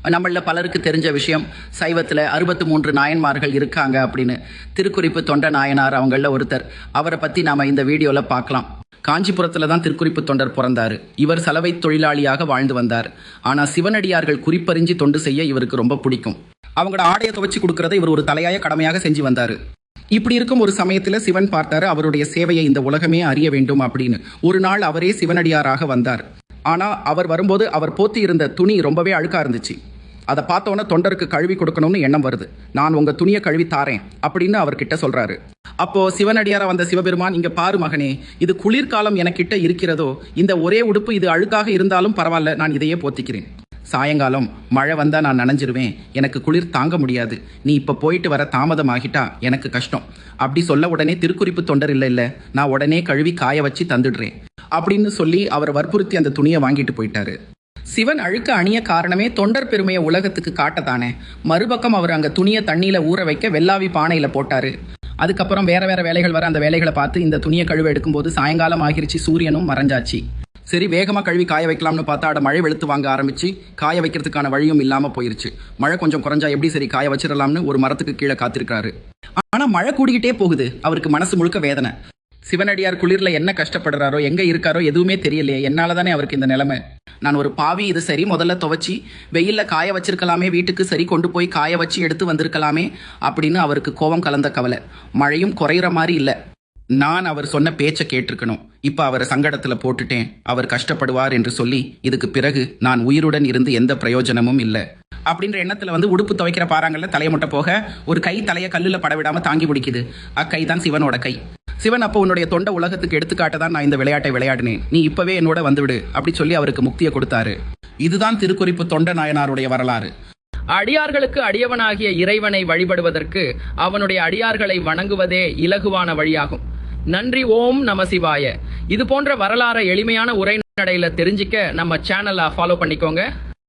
நம்மள பலருக்கு தெரிஞ்ச விஷயம், சைவத்தில் 63 நாயன்மார்கள் இருக்காங்க அப்படின்னு. திருக்குறிப்பு தொண்ட நாயனார் அவங்களில் ஒருத்தர். அவரை பற்றி நாம் இந்த வீடியோவில் பார்க்கலாம். காஞ்சிபுரத்தில் தான் திருக்குறிப்பு தொண்டர் பிறந்தார். இவர் சலவை தொழிலாளியாக வாழ்ந்து வந்தார். ஆனால் சிவனடியார்கள் குறிப்பறிஞ்சு தொண்டு செய்ய இவருக்கு ரொம்ப பிடிக்கும். அவங்களோட ஆடையை துவச்சி கொடுக்கறதை இவர் ஒரு தலையாய கடமையாக செஞ்சு வந்தார். இப்படி இருக்கும் ஒரு சமயத்தில் சிவன் பார்த்தாரு, அவருடைய சேவையை இந்த உலகமே அறிய வேண்டும் அப்படின்னு. ஒரு நாள் அவரே சிவனடியாராக வந்தார். ஆனால் அவர் வரும்போது அவர் போத்தி இருந்த துணி ரொம்பவே அழுக்கா இருந்துச்சு. அதை பார்த்தோன்னே தொண்டருக்கு கழுவி கொடுக்கணும்னு எண்ணம் வருது. நான் உங்கள் துணியை கழுவி தாரேன் அப்படின்னு அவர்கிட்ட சொல்கிறாரு. அப்போது சிவனடியாராக வந்த சிவபெருமான், இங்கே பாரு மகனே, இது குளிர்காலம் எனக்கிட்ட இருக்கிறதோ, இந்த ஒரே உடுப்பு இது அழுக்காக இருந்தாலும் பரவாயில்ல, நான் இதையே போத்திக்கிறேன். சாயங்காலம் மழை வந்தால் நான் நனைஞ்சிருவேன், எனக்கு குளிர் தாங்க முடியாது, நீ இப்போ போயிட்டு வர தாமதமாகிட்டா எனக்கு கஷ்டம். அப்படி சொல்ல உடனே திருக்குறிப்பு தொண்டர் இல்லை, நான் உடனே கழுவி காய வச்சு தந்துடுறேன் அப்படின்னு சொல்லி அவர் வற்புறுத்தி அந்த துணியை வாங்கிட்டு போயிட்டாரு. சிவன் அழுக்க அணிய காரணமே தொண்டர் பெருமையை உலகத்துக்கு காட்டத்தானே. மறுபக்கம் அவர் அங்கே துணியை தண்ணியில் ஊற வைக்க வெள்ளாவி பானையில் போட்டார். அதுக்கப்புறம் வேற வேலைகள் வர அந்த வேலைகளை பார்த்து இந்த துணியை கழுவ எடுக்கும்போது சாயங்காலம் ஆகிருச்சு, சூரியனும் மறைஞ்சாச்சு. சரி, வேகமாக கழுவி காய வைக்கலாம்னு பார்த்தா மழை வெளுத்து வாங்க ஆரம்பிச்சு காய வைக்கிறதுக்கான வழியும் இல்லாமல் போயிருச்சு. மழை கொஞ்சம் குறைஞ்சா எப்படி சரி காய வச்சிடலாம்னு ஒரு மரத்துக்கு கீழே காத்திருக்காரு. ஆனால் மழை கூடிக்கிட்டே போகுது. அவருக்கு மனசு முழுக்க வேதனை. சிவனடியார் குளிரில் என்ன கஷ்டப்படுறாரோ, எங்கே இருக்காரோ எதுவுமே தெரியலையே, என்னால் தானே அவருக்கு இந்த நிலைமை. நான் ஒரு பாவி, இது சரி முதல்ல துவச்சி வெயிலில் காய வச்சிருக்கலாமே, வீட்டுக்கு சரி கொண்டு போய் காய வச்சு எடுத்து வந்திருக்கலாமே அப்படின்னு அவருக்கு கோபம் கலந்த கவலை. மழையும் குறையிற மாதிரி இல்லை. நான் அவர் சொன்ன பேச்சை கேட்டிருக்கணும். இப்போ அவரை சங்கடத்தில் போட்டுட்டேன், அவர் கஷ்டப்படுவார் என்று சொல்லி இதுக்கு பிறகு நான் உயிருடன் இருந்து எந்த பிரயோஜனமும் இல்லை அப்படின்ற எண்ணத்தில் உடுப்பு துவைக்கிற பாறாங்கல்ல தலையை முட்டை போக ஒரு கை தலையை கல்லில் படவிடாமல் தாங்கி பிடிக்குது. அக்கை தான் சிவனோட கை. சிவன் அப்போ உன்னுடைய தொண்ட உலகத்துக்கு எடுத்துக்காட்ட தான் நான் இந்த விளையாட்டை விளையாடினேன், நீ இப்பவே என்னோட வந்துவிடு அப்படி சொல்லி அவருக்கு முக்தியை கொடுத்தாரு. இதுதான் திருக்குறிப்பு தொண்ட நாயனாருடைய வரலாறு. அடியார்களுக்கு அடியவனாகிய இறைவனை வழிபடுவதற்கு அவனுடைய அடியார்களை வணங்குவதே இலகுவான வழியாகும். நன்றி. ஓம் நம சிவாய. இது போன்ற வரலாறை எளிமையான உரைநடையில தெரிஞ்சுக்க நம்ம சேனலை ஃபாலோ பண்ணிக்கோங்க.